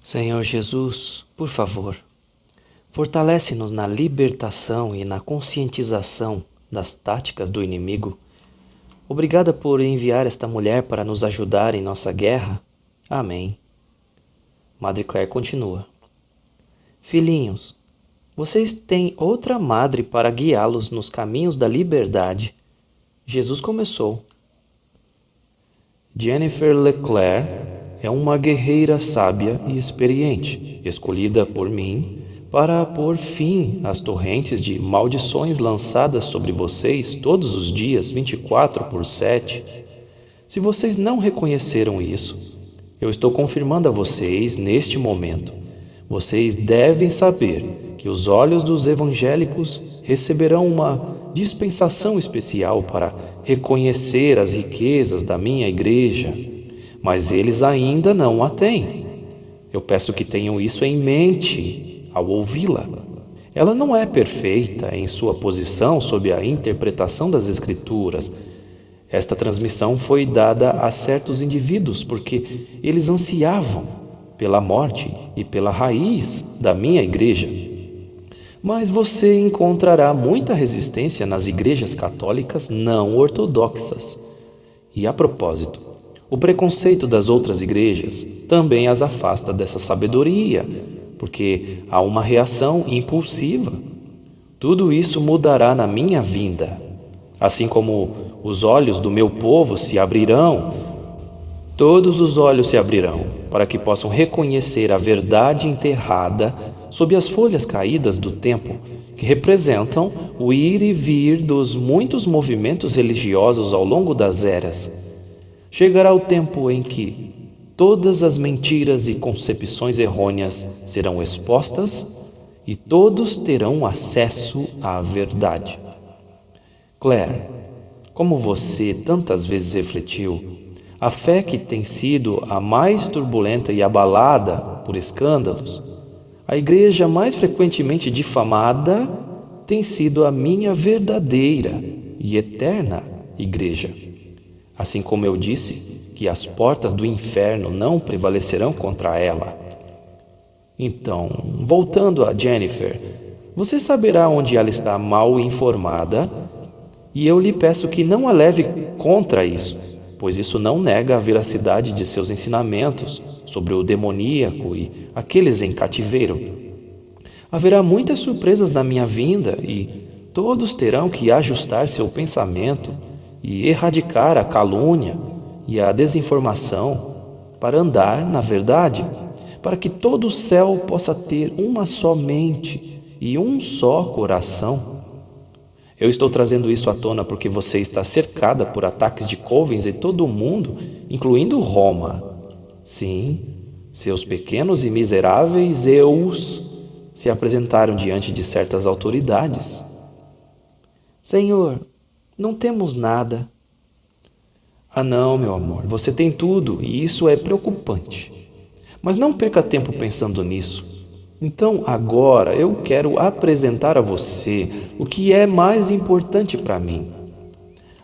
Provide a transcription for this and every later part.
Senhor Jesus, por favor, fortalece-nos na libertação e na conscientização das táticas do inimigo. Obrigada por enviar esta mulher para nos ajudar em nossa guerra. Amém. Madre Claire continua. Filhinhos, vocês têm outra madre para guiá-los nos caminhos da liberdade. Jesus começou. Jennifer LeClaire é uma guerreira sábia e experiente, escolhida por mim para pôr fim às torrentes de maldições lançadas sobre vocês todos os dias, 24/7. Se vocês não reconheceram isso, eu estou confirmando a vocês neste momento. Vocês devem saber que os olhos dos evangélicos receberão uma dispensação especial para reconhecer as riquezas da minha igreja, mas eles ainda não a têm. Eu peço que tenham isso em mente ao ouvi-la. Ela não é perfeita em sua posição sob a interpretação das Escrituras. Esta transmissão foi dada a certos indivíduos porque eles ansiavam pela morte e pela raiz da minha igreja. Mas você encontrará muita resistência nas igrejas católicas não ortodoxas. E a propósito, o preconceito das outras igrejas também as afasta dessa sabedoria, porque há uma reação impulsiva. Tudo isso mudará na minha vinda. Assim como os olhos do meu povo se abrirão, todos os olhos se abrirão para que possam reconhecer a verdade enterrada sob as folhas caídas do tempo, que representam o ir e vir dos muitos movimentos religiosos ao longo das eras. Chegará o tempo em que todas as mentiras e concepções errôneas serão expostas e todos terão acesso à verdade. Claire, como você tantas vezes refletiu, a fé que tem sido a mais turbulenta e abalada por escândalos, a igreja mais frequentemente difamada, tem sido a minha verdadeira e eterna igreja. Assim como eu disse que as portas do inferno não prevalecerão contra ela. Então, voltando a Jennifer, você saberá onde ela está mal informada e eu lhe peço que não a leve contra isso, pois isso não nega a veracidade de seus ensinamentos sobre o demoníaco e aqueles em cativeiro. Haverá muitas surpresas na minha vinda e todos terão que ajustar seu pensamento e erradicar a calúnia e a desinformação para andar na verdade, para que todo o céu possa ter uma só mente e um só coração. Eu estou trazendo isso à tona porque você está cercada por ataques de covens em todo o mundo, incluindo Roma. Sim, seus pequenos e miseráveis eus se apresentaram diante de certas autoridades. Senhor, não temos nada. Ah não, meu amor, você tem tudo e isso é preocupante. Mas não perca tempo pensando nisso. Então agora eu quero apresentar a você o que é mais importante para mim.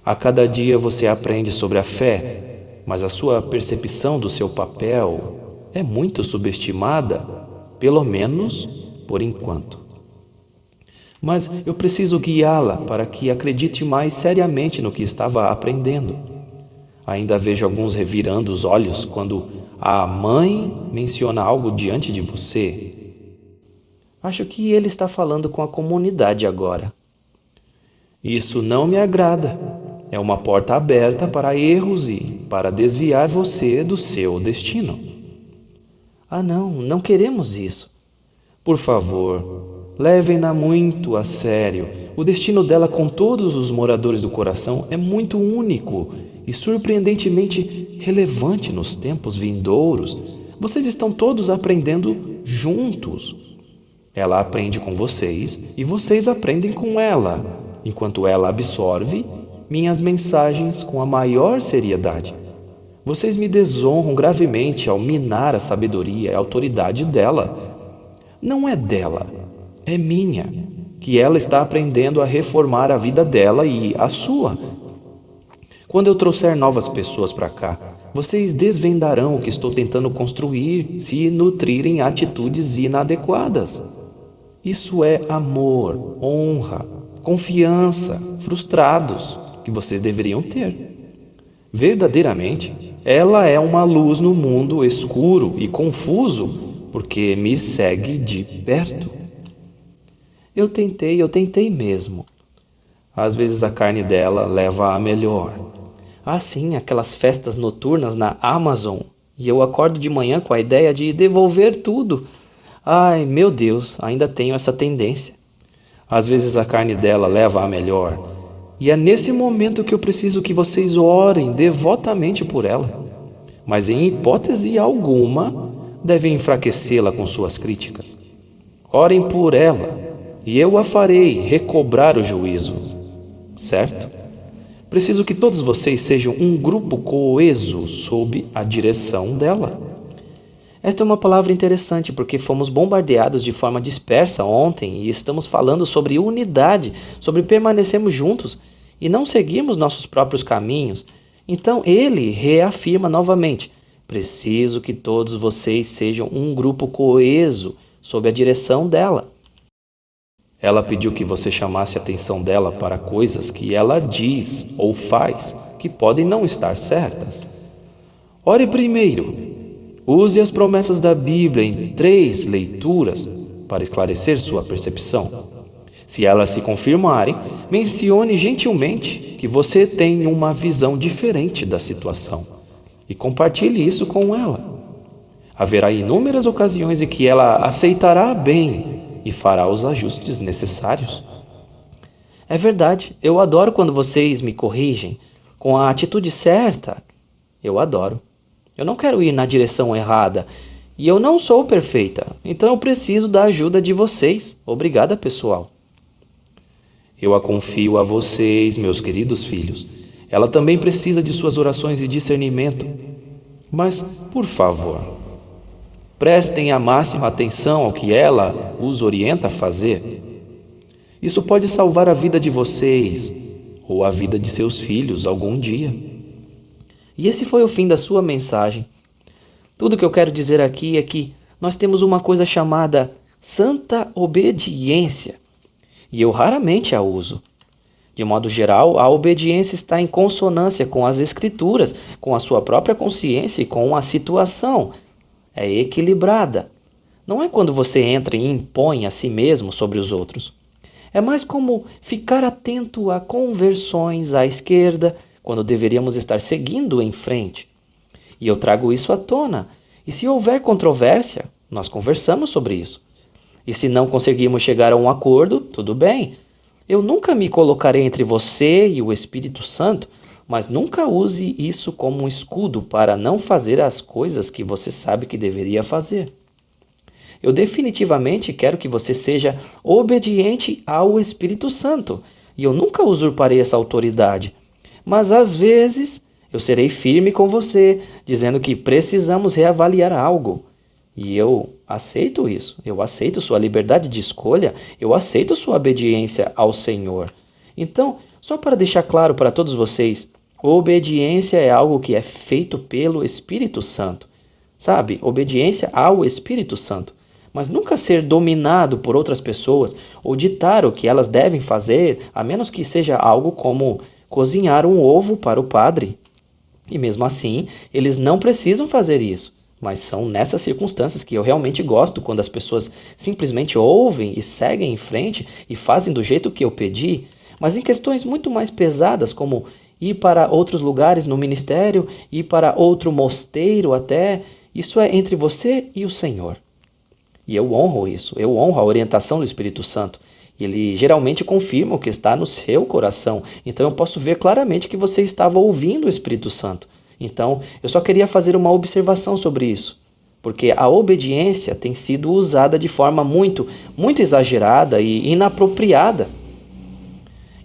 A cada dia você aprende sobre a fé, mas a sua percepção do seu papel é muito subestimada, pelo menos por enquanto. Mas eu preciso guiá-la para que acredite mais seriamente no que estava aprendendo. Ainda vejo alguns revirando os olhos quando a mãe menciona algo diante de você. Acho que ele está falando com a comunidade agora. Isso não me agrada. É uma porta aberta para erros e para desviar você do seu destino. Ah não queremos isso. Por favor, levem-na muito a sério. O destino dela com todos os moradores do coração é muito único e surpreendentemente relevante nos tempos vindouros. Vocês estão todos aprendendo juntos. Ela aprende com vocês e vocês aprendem com ela, enquanto ela absorve minhas mensagens com a maior seriedade. Vocês me desonram gravemente ao minar a sabedoria e a autoridade dela. Não é dela, é minha, que ela está aprendendo a reformar a vida dela e a sua. Quando eu trouxer novas pessoas para cá, vocês desvendarão o que estou tentando construir se nutrirem atitudes inadequadas. Isso é amor, honra, confiança, frustrados que vocês deveriam ter. Verdadeiramente, ela é uma luz no mundo escuro e confuso porque me segue de perto. Eu tentei mesmo. Às vezes a carne dela leva a melhor. Sim, aquelas festas noturnas na Amazon, e eu acordo de manhã com a ideia de devolver tudo. Ai, meu Deus, ainda tenho essa tendência. Às vezes a carne dela leva a melhor, e é nesse momento que eu preciso que vocês orem devotamente por ela. Mas em hipótese alguma, devem enfraquecê-la com suas críticas. Orem por ela, e eu a farei recobrar o juízo. Certo? Preciso que todos vocês sejam um grupo coeso sob a direção dela. Esta é uma palavra interessante porque fomos bombardeados de forma dispersa ontem e estamos falando sobre unidade, sobre permanecermos juntos e não seguirmos nossos próprios caminhos. Então ele reafirma novamente: preciso que todos vocês sejam um grupo coeso sob a direção dela. Ela pediu que você chamasse a atenção dela para coisas que ela diz ou faz que podem não estar certas. Ore primeiro. Use as promessas da Bíblia em 3 leituras para esclarecer sua percepção. Se elas se confirmarem, mencione gentilmente que você tem uma visão diferente da situação e compartilhe isso com ela. Haverá inúmeras ocasiões em que ela aceitará bem e fará os ajustes necessários. É verdade, eu adoro quando vocês me corrigem com a atitude certa. Eu adoro. Eu não quero ir na direção errada e eu não sou perfeita, então eu preciso da ajuda de vocês. Obrigada, pessoal. Eu a confio a vocês, meus queridos filhos. Ela também precisa de suas orações e discernimento. Mas, por favor, prestem a máxima atenção ao que ela os orienta a fazer. Isso pode salvar a vida de vocês ou a vida de seus filhos algum dia. E esse foi o fim da sua mensagem. Tudo que eu quero dizer aqui é que nós temos uma coisa chamada santa obediência, e eu raramente a uso. De modo geral, a obediência está em consonância com as Escrituras, com a sua própria consciência e com a situação. É equilibrada. Não é quando você entra e impõe a si mesmo sobre os outros. É mais como ficar atento a conversões à esquerda, quando deveríamos estar seguindo em frente. E eu trago isso à tona. E se houver controvérsia, nós conversamos sobre isso. E se não conseguirmos chegar a um acordo, tudo bem. Eu nunca me colocarei entre você e o Espírito Santo, mas nunca use isso como um escudo para não fazer as coisas que você sabe que deveria fazer. Eu definitivamente quero que você seja obediente ao Espírito Santo, e eu nunca usurparei essa autoridade. Mas às vezes eu serei firme com você, dizendo que precisamos reavaliar algo. E eu aceito isso, eu aceito sua liberdade de escolha, eu aceito sua obediência ao Senhor. Então, só para deixar claro para todos vocês, obediência é algo que é feito pelo Espírito Santo. Sabe? Obediência ao Espírito Santo. Mas nunca ser dominado por outras pessoas ou ditar o que elas devem fazer, a menos que seja algo como cozinhar um ovo para o padre. E mesmo assim, eles não precisam fazer isso. Mas são nessas circunstâncias que eu realmente gosto, quando as pessoas simplesmente ouvem e seguem em frente e fazem do jeito que eu pedi. Mas em questões muito mais pesadas, como ir para outros lugares no ministério, ir para outro mosteiro até, isso é entre você e o Senhor. E eu honro isso, eu honro a orientação do Espírito Santo. Ele geralmente confirma o que está no seu coração. Então eu posso ver claramente que você estava ouvindo o Espírito Santo. Então eu só queria fazer uma observação sobre isso. Porque a obediência tem sido usada de forma muito exagerada e inapropriada.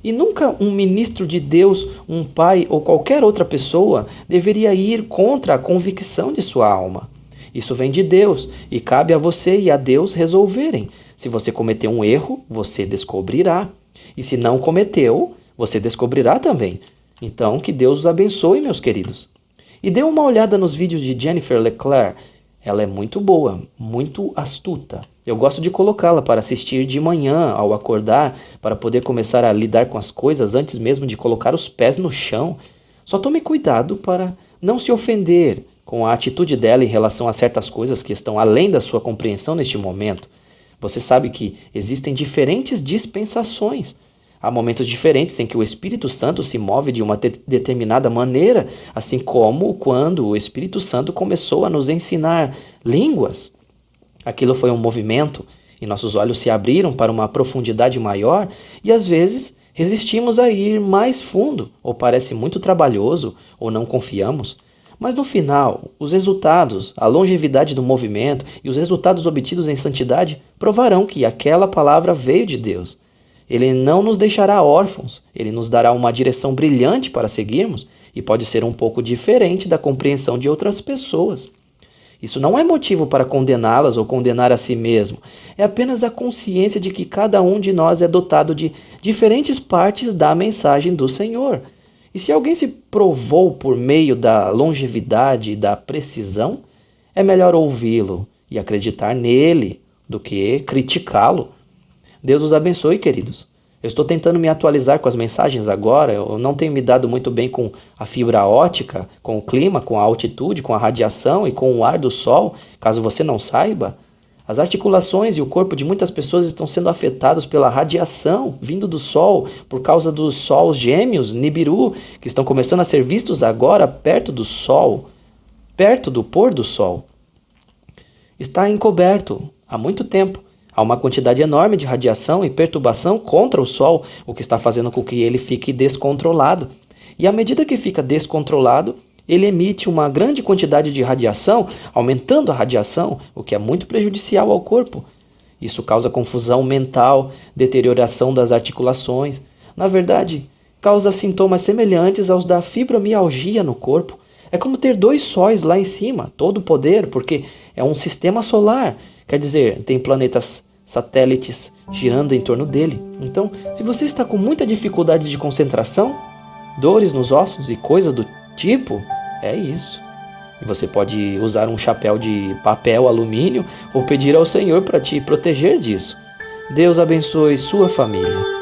E nunca um ministro de Deus, um pai ou qualquer outra pessoa deveria ir contra a convicção de sua alma. Isso vem de Deus e cabe a você e a Deus resolverem. Se você cometeu um erro, você descobrirá. E se não cometeu, você descobrirá também. Então, que Deus os abençoe, meus queridos. E dê uma olhada nos vídeos de Jennifer Leclerc. Ela é muito boa, muito astuta. Eu gosto de colocá-la para assistir de manhã ao acordar, para poder começar a lidar com as coisas antes mesmo de colocar os pés no chão. Só tome cuidado para não se ofender com a atitude dela em relação a certas coisas que estão além da sua compreensão neste momento. Você sabe que existem diferentes dispensações. Há momentos diferentes em que o Espírito Santo se move de uma determinada maneira, assim como quando o Espírito Santo começou a nos ensinar línguas. Aquilo foi um movimento e nossos olhos se abriram para uma profundidade maior e às vezes resistimos a ir mais fundo, ou parece muito trabalhoso, ou não confiamos. Mas no final, os resultados, a longevidade do movimento e os resultados obtidos em santidade provarão que aquela palavra veio de Deus. Ele não nos deixará órfãos, ele nos dará uma direção brilhante para seguirmos e pode ser um pouco diferente da compreensão de outras pessoas. Isso não é motivo para condená-las ou condenar a si mesmo, é apenas a consciência de que cada um de nós é dotado de diferentes partes da mensagem do Senhor. E se alguém se provou por meio da longevidade e da precisão, é melhor ouvi-lo e acreditar nele do que criticá-lo. Deus os abençoe, queridos. Eu estou tentando me atualizar com as mensagens agora, eu não tenho me dado muito bem com a fibra ótica, com o clima, com a altitude, com a radiação e com o ar do sol, caso você não saiba. As articulações e o corpo de muitas pessoas estão sendo afetados pela radiação vindo do sol, por causa dos sols gêmeos, Nibiru, que estão começando a ser vistos agora perto do sol, perto do pôr do sol. Está encoberto há muito tempo. Há uma quantidade enorme de radiação e perturbação contra o Sol, o que está fazendo com que ele fique descontrolado. E à medida que fica descontrolado, ele emite uma grande quantidade de radiação, aumentando a radiação, o que é muito prejudicial ao corpo. Isso causa confusão mental, deterioração das articulações. Na verdade, causa sintomas semelhantes aos da fibromialgia no corpo. É como ter dois sóis lá em cima, todo o poder, porque é um sistema solar. Quer dizer, tem planetas satélites girando em torno dele. Então, se você está com muita dificuldade de concentração, dores nos ossos e coisas do tipo, é isso. E você pode usar um chapéu de papel alumínio ou pedir ao Senhor para te proteger disso. Deus abençoe sua família.